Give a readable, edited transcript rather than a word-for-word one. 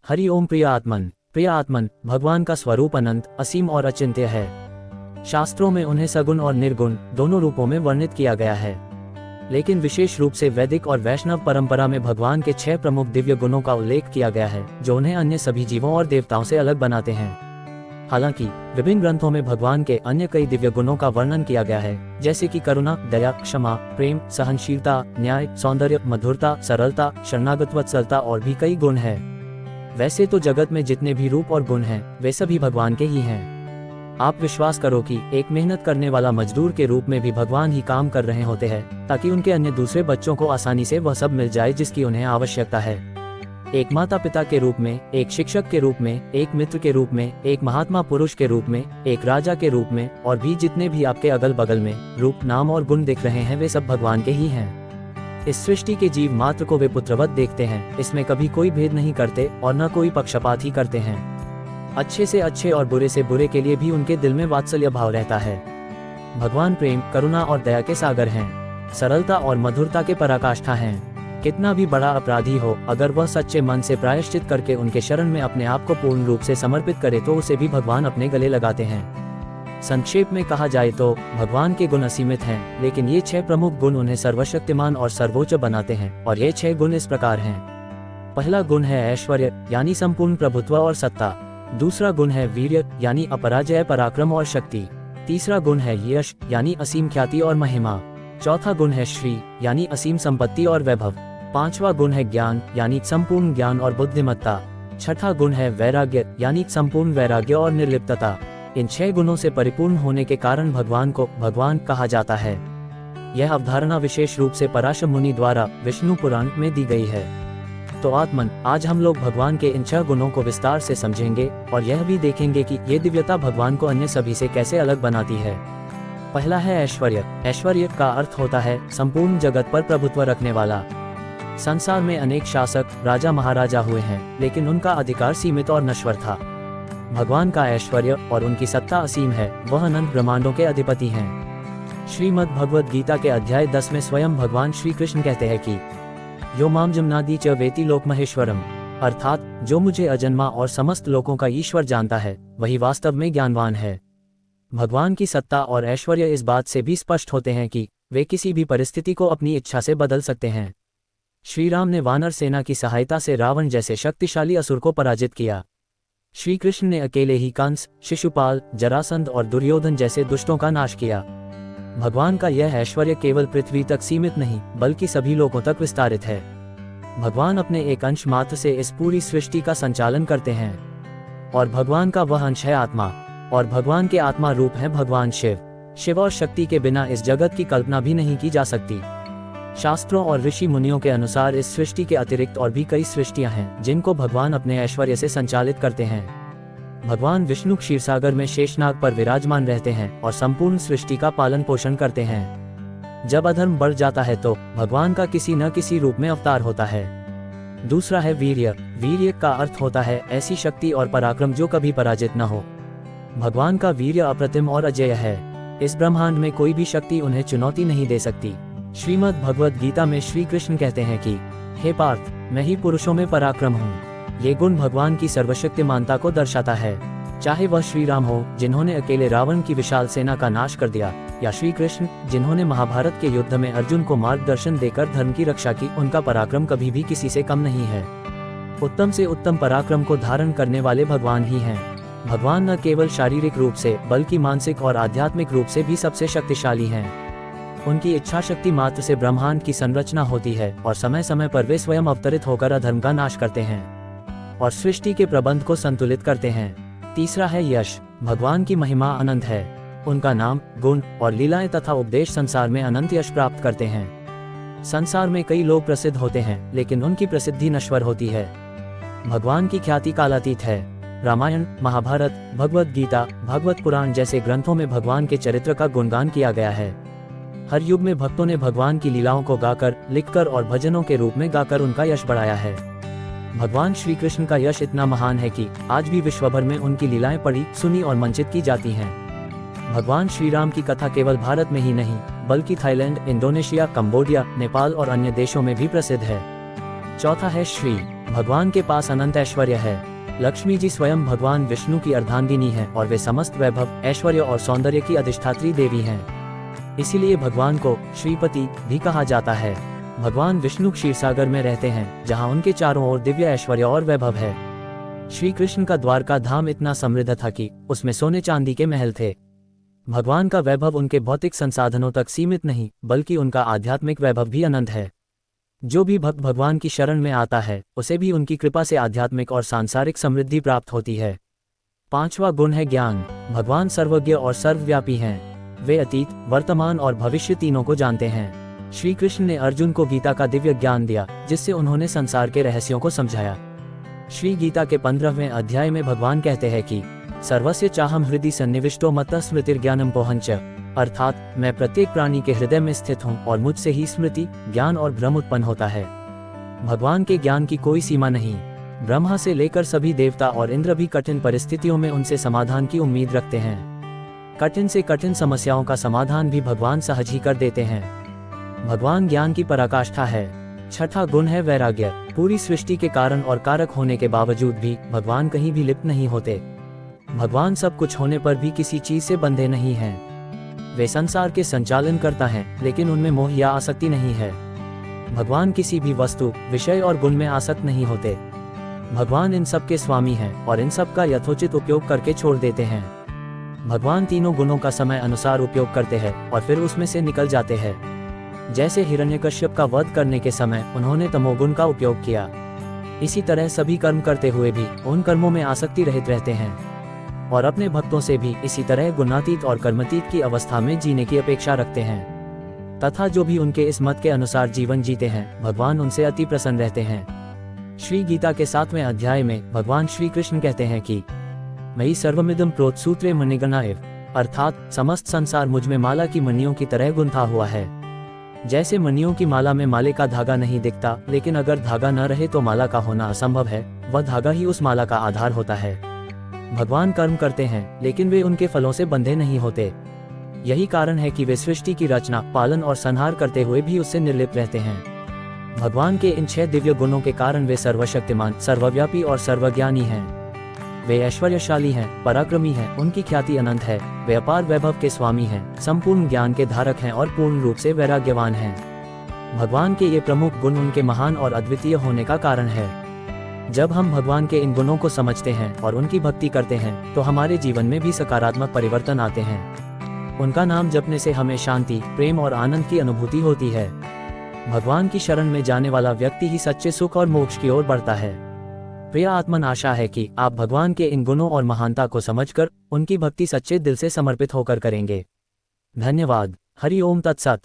हरि ओम। प्रिय आत्मन भगवान का स्वरूप अनंत, असीम और अचिंत्य है। शास्त्रों में उन्हें सगुण और निर्गुण दोनों रूपों में वर्णित किया गया है, लेकिन विशेष रूप से वैदिक और वैष्णव परंपरा में भगवान के 6 प्रमुख दिव्य गुणों का उल्लेख किया गया है, जो उन्हें अन्य सभी जीवों और देवताओं से अलग बनाते हैं। हालांकि विभिन्न ग्रंथों में भगवान के अन्य कई दिव्य गुणों का वर्णन किया गया है, जैसे कि करुणा, दया, क्षमा, प्रेम, सहनशीलता, न्याय, सौंदर्य, मधुरता, सरलता, शरणागत वत्सलता और भी कई गुण हैं। वैसे तो जगत में जितने भी रूप और गुण हैं, वे सभी भगवान के ही हैं। आप विश्वास करो कि एक मेहनत करने वाला मजदूर के रूप में भी भगवान ही काम कर रहे होते हैं, ताकि उनके अन्य दूसरे बच्चों को आसानी से वह सब मिल जाए जिसकी उन्हें आवश्यकता है। एक माता पिता के रूप में, एक शिक्षक के रूप में, एक मित्र के रूप में, एक महात्मा पुरुष के रूप में, एक राजा के रूप में, और भी जितने भी आपके अगल बगल में रूप, नाम और गुण दिख रहे हैं, वे सब भगवान के ही हैं। इस सृष्टि के जीव मात्र को वे पुत्रवत देखते हैं, इसमें कभी कोई भेद नहीं करते और न कोई पक्षपात ही करते हैं। अच्छे से अच्छे और बुरे से बुरे के लिए भी उनके दिल में वात्सल्य भाव रहता है। भगवान प्रेम, करुणा और दया के सागर हैं, सरलता और मधुरता के पराकाष्ठा हैं। कितना भी बड़ा अपराधी हो, अगर वह सच्चे मन से प्रायश्चित करके उनके शरण में अपने आप को पूर्ण रूप से समर्पित करे तो उसे भी भगवान अपने गले लगाते हैं। संक्षेप में कहा जाए तो भगवान के गुण असीमित हैं, लेकिन ये 6 प्रमुख गुण उन्हें सर्वशक्तिमान और सर्वोच्च बनाते हैं, और ये 6 गुण इस प्रकार हैं। पहला गुण है ऐश्वर्य, यानी संपूर्ण प्रभुत्व और सत्ता। दूसरा गुण है वीर्य, यानी अपराजय पराक्रम और शक्ति। तीसरा गुण है यश, यानी असीम ख्याति और महिमा। चौथा गुण है श्री, यानी असीम संपत्ति और वैभव। पांचवा गुण है ज्ञान, यानी संपूर्ण ज्ञान और बुद्धिमत्ता। छठा गुण है वैराग्य, यानी संपूर्ण वैराग्य और निर्लिप्तता। इन 6 गुणों से परिपूर्ण होने के कारण भगवान को भगवान कहा जाता है। यह अवधारणा विशेष रूप से पराशर मुनि द्वारा विष्णु पुराण में दी गई है। तो आत्मन, आज हम लोग भगवान के इन 6 गुणों को विस्तार से समझेंगे और यह भी देखेंगे कि ये दिव्यता भगवान को अन्य सभी से कैसे अलग बनाती है। पहला है ऐश्वर्य। ऐश्वर्य का अर्थ होता है संपूर्ण जगत पर प्रभुत्व रखने वाला। संसार में अनेक शासक, राजा, महाराजा हुए हैं, लेकिन उनका अधिकार सीमित और नश्वर था। भगवान का ऐश्वर्य और उनकी सत्ता असीम है, वह अनंत ब्रह्मांडों के अधिपति हैं। श्रीमद् भगवद गीता के अध्याय 10 में स्वयं भगवान श्री कृष्ण कहते हैं कि यो माम जमनादि च वेति लोक महेश्वरम, अर्थात जो मुझे अजन्मा और समस्त लोकों का ईश्वर जानता है, वही वास्तव में ज्ञानवान है। भगवान की सत्ता और ऐश्वर्य इस बात से भी स्पष्ट होते हैं कि वे किसी भी परिस्थिति को अपनी इच्छा से बदल सकते हैं। श्री राम ने वानर सेना की सहायता से रावण जैसे शक्तिशाली असुर को पराजित किया। श्री कृष्ण ने अकेले ही कंस, शिशुपाल, जरासंध और दुर्योधन जैसे दुष्टों का नाश किया। भगवान का यह ऐश्वर्य केवल पृथ्वी तक सीमित नहीं, बल्कि सभी लोगों तक विस्तारित है। भगवान अपने एक अंश मात्र से इस पूरी सृष्टि का संचालन करते हैं, और भगवान का वह अंश है आत्मा, और भगवान के आत्मा रूप है भगवान शिव। शिव और शक्ति के बिना इस जगत की कल्पना भी नहीं की जा सकती। शास्त्रों और ऋषि मुनियों के अनुसार इस सृष्टि के अतिरिक्त और भी कई सृष्टियां हैं, जिनको भगवान अपने ऐश्वर्य से संचालित करते हैं। भगवान विष्णु क्षीरसागर में शेषनाग पर विराजमान रहते हैं और संपूर्ण सृष्टि का पालन पोषण करते हैं। जब अधर्म बढ़ जाता है तो भगवान का किसी न किसी रूप में अवतार होता है। दूसरा है वीर्य। वीर्य का अर्थ होता है ऐसी शक्ति और पराक्रम जो कभी पराजित न हो। भगवान का वीर्य अप्रतिम और अजेय है। इस ब्रह्मांड में कोई भी शक्ति उन्हें चुनौती नहीं दे सकती। श्रीमद् भगवद गीता में श्री कृष्ण कहते हैं कि हे पार्थ, मैं ही पुरुषों में पराक्रम हूँ। ये गुण भगवान की सर्वशक्तिमानता को दर्शाता है। चाहे वह श्री राम हो, जिन्होंने अकेले रावण की विशाल सेना का नाश कर दिया, या श्री कृष्ण, जिन्होंने महाभारत के युद्ध में अर्जुन को मार्गदर्शन देकर धर्म की रक्षा की, उनका पराक्रम कभी भी किसी से कम नहीं है। उत्तम से उत्तम पराक्रम को धारण करने वाले भगवान ही हैं। भगवान न केवल शारीरिक रूप से, बल्कि मानसिक और आध्यात्मिक रूप से भी सबसे शक्तिशाली हैं। उनकी इच्छा शक्ति मात्र से ब्रह्मांड की संरचना होती है, और समय समय पर वे स्वयं अवतरित होकर अधर्म का नाश करते हैं और सृष्टि के प्रबंध को संतुलित करते हैं। तीसरा है यश। भगवान की महिमा अनंत है। उनका नाम, गुण और लीलाएं तथा उपदेश संसार में अनंत यश प्राप्त करते हैं। संसार में कई लोग प्रसिद्ध होते हैं, लेकिन उनकी प्रसिद्धि नश्वर होती है। भगवान की ख्याति कालातीत है। रामायण, महाभारत, भगवद गीता, भागवत पुराण जैसे ग्रंथों में भगवान के चरित्र का गुणगान किया गया है। हर युग में भक्तों ने भगवान की लीलाओं को गाकर, लिखकर और भजनों के रूप में गाकर उनका यश बढ़ाया है। भगवान श्री कृष्ण का यश इतना महान है कि आज भी विश्व भर में उनकी लीलाएं पढ़ी, सुनी और मंचित की जाती हैं। भगवान श्री राम की कथा केवल भारत में ही नहीं, बल्कि थाईलैंड, इंडोनेशिया, कंबोडिया, नेपाल और अन्य देशों में भी प्रसिद्ध है। चौथा है श्री। भगवान के पास अनंत ऐश्वर्य है। लक्ष्मी जी स्वयं भगवान विष्णु की अर्धांगिनी हैं और वे समस्त वैभव, ऐश्वर्य और सौंदर्य की अधिष्ठात्री देवी हैं। इसीलिए भगवान को श्रीपति भी कहा जाता है। भगवान विष्णु क्षीरसागर में रहते हैं, जहां उनके चारों ओर दिव्य ऐश्वर्य और वैभव है। श्री कृष्ण का द्वारका धाम इतना समृद्ध था कि उसमें सोने चांदी के महल थे। भगवान का वैभव उनके भौतिक संसाधनों तक सीमित नहीं, बल्कि उनका आध्यात्मिक वैभव भी अनंत है। जो भी भक्त भगवान की शरण में आता है, उसे भी उनकी कृपा से आध्यात्मिक और सांसारिक समृद्धि प्राप्त होती है। 5वां गुण है ज्ञान। भगवान सर्वज्ञ और सर्वव्यापी हैं। वे अतीत, वर्तमान और भविष्य तीनों को जानते हैं। श्री कृष्ण ने अर्जुन को गीता का दिव्य ज्ञान दिया, जिससे उन्होंने संसार के रहस्यों को समझाया। श्री गीता के 15वें अध्याय में भगवान कहते हैं कि सर्वस्य चाहम हृदि सन्निविष्टो मत्तः स्मृतिर्ज्ञानम पोहंच, अर्थात मैं प्रत्येक प्राणी के हृदय में स्थित हूँ और मुझसे ही स्मृति, ज्ञान और भ्रम उत्पन्न होता है। भगवान के ज्ञान की कोई सीमा नहीं। ब्रह्मा से लेकर सभी देवता और इंद्र भी कठिन परिस्थितियों में उनसे समाधान की उम्मीद रखते हैं। कठिन से कठिन समस्याओं का समाधान भी भगवान सहज ही कर देते हैं। भगवान ज्ञान की पराकाष्ठा है। 6ठा गुण है वैराग्य। पूरी सृष्टि के कारण और कारक होने के बावजूद भी भगवान कहीं भी लिप्त नहीं होते। भगवान सब कुछ होने पर भी किसी चीज से बंधे नहीं हैं। वे संसार के संचालन करता है, लेकिन उनमें मोह या आसक्ति नहीं है। भगवान किसी भी वस्तु, विषय और गुण में आसक्त नहीं होते। भगवान इन सब के स्वामी हैं और इन सब का यथोचित उपयोग करके छोड़ देते हैं। भगवान तीनों गुणों का समय अनुसार उपयोग करते हैं और फिर उसमें से निकल जाते हैं। जैसे हिरण्यकश्यप का वध करने के समय उन्होंने तमोगुण का उपयोग किया, इसी तरह सभी कर्म करते हुए भी उन कर्मों में आसक्ति रहित रहते हैं और अपने भक्तों से भी इसी तरह गुणातीत और कर्मातीत की अवस्था में जीने की अपेक्षा रखते हैं। तथा जो भी उनके इस मत के अनुसार जीवन जीते हैं, भगवान उनसे अति प्रसन्न रहते हैं। श्री गीता के 7वें अध्याय में भगवान श्री कृष्ण कहते हैं कि मयि सर्वमिदं प्रोत सूत्रे मणिगणाएव, अर्थात समस्त संसार मुझ में माला की मणियों की तरह गुंथा हुआ है। जैसे मणियों की माला में माले का धागा नहीं दिखता, लेकिन अगर धागा न रहे तो माला का होना असंभव है, वह धागा ही उस माला का आधार होता है। भगवान कर्म करते हैं, लेकिन वे उनके फलों से बंधे नहीं होते। यही कारण है कि वे सृष्टि की रचना, पालन और संहार करते हुए भी उससे निर्लिप्त रहते हैं। भगवान के इन 6 दिव्य गुणों के कारण वे सर्वशक्तिमान, सर्वव्यापी और सर्वज्ञानी हैं। वे ऐश्वर्यशाली हैं, पराक्रमी हैं, उनकी ख्याति अनंत है। वे अपार वैभव के स्वामी हैं, संपूर्ण ज्ञान के धारक हैं और पूर्ण रूप से वैराग्यवान हैं। भगवान के ये प्रमुख गुण उनके महान और अद्वितीय होने का कारण है। जब हम भगवान के इन गुणों को समझते हैं और उनकी भक्ति करते हैं, तो हमारे जीवन में भी सकारात्मक परिवर्तन आते हैं। उनका नाम जपने से हमें शांति, प्रेम और आनंद की अनुभूति होती है। भगवान की शरण में जाने वाला व्यक्ति ही सच्चे सुख और मोक्ष की ओर बढ़ता है। प्रिय आत्मन, आशा है कि आप भगवान के इन गुणों और महानता को समझकर उनकी भक्ति सच्चे दिल से समर्पित होकर करेंगे। धन्यवाद। हरि ओम तत्सत।